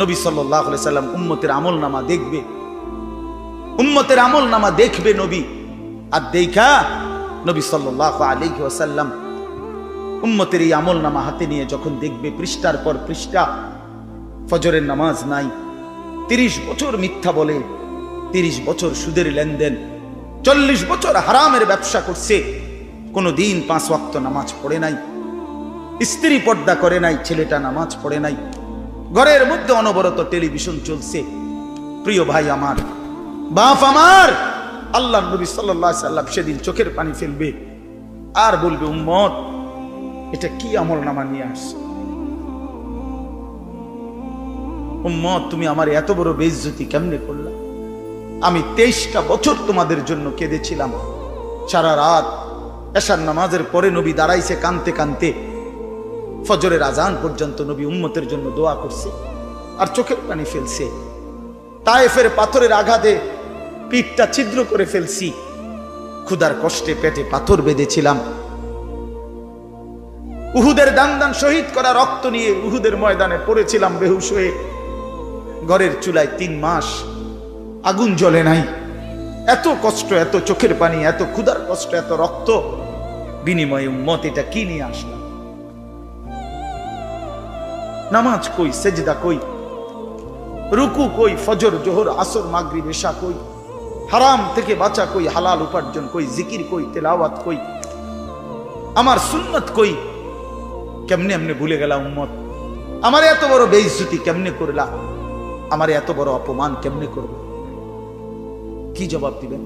নবী সাল্লাল্লাহু আলাইহি সাল্লাম উম্মতের আমলনামা দেখবে, উম্মতের আমলনামা দেখবে নবী। আর দেখা নবী সাল্লাল্লাহু আলাইহি ওয়াসাল্লাম উম্মতের এই আমলনামা হাতে নিয়ে যখন দেখবে পৃষ্ঠার পর পৃষ্ঠা, ফজরের নামাজ নাই, 30 বছর মিথ্যা বলে, 30 বছর সুদের লেনদেন, 40 বছর হারামের ব্যবসা করছে, কোনোদিন 5 ওয়াক্ত নামাজ পড়ে নাই, স্ত্রী পর্দা করে নাই, ছেলেটা নামাজ পড়ে নাই, ঘরের মধ্যে অনবরত টেলিভিশন চলছে। প্রিয় ভাই আমার, বাপ আমার, আল্লাহর নবী সাল্লাল্লাহু আলাইহি সাল্লাম সেদিন চোখের পানি ফেলবে আর বলবে, উম্মত এটা কি আমলনামা নিয়ে আসছে? উম্মত তুমি আমার এত বড় বেইজ্জতি কেমনে করলা? আমি 23টা বছর তোমাদের জন্য কেঁদেছিলাম। সারা রাত এশার নামাজের পরে নবী দাঁড়াইছে কানতে কানতে, ফজরের আজান পর্যন্ত নবী উম্মতের জন্য দোয়া করছে আর চোখের পানি ফেলছে। তায়েফের পাথরের আঘাতে পিঠটা ছিদ্র করে ফেলছি, ক্ষুধার কষ্টে পেটে পাথর বেঁধেছিলাম, উহুদের দান শহীদ করা রক্ত নিয়ে উহুদের ময়দানে পড়েছিলাম বেহুশ হয়ে। ঘরের চুলায় 3 মাস আগুন জ্বলে নাই। এত কষ্ট, এত চোখের পানি, এত ক্ষুধার কষ্ট, এত রক্ত, বিনিময়ে উম্মত এটা কি নিয়ে আসলাম? নামাজ কই, সেজদা কই, রুকু কই, ফজর জোহর আসর মাগরিব এশা কই, হারাম থেকে বাঁচা কই, হালাল উপার্জন কই, জিকির কই, তেলাওয়াত কই, আমার সুন্নত কই? কেমনে এমনি ভুলে গেলা উম্মত? আমার এত বড় বেইজ্জতি কেমনে করলা? আমার এত বড় অপমান কেমনে করবে? কি জবাব দিবেন?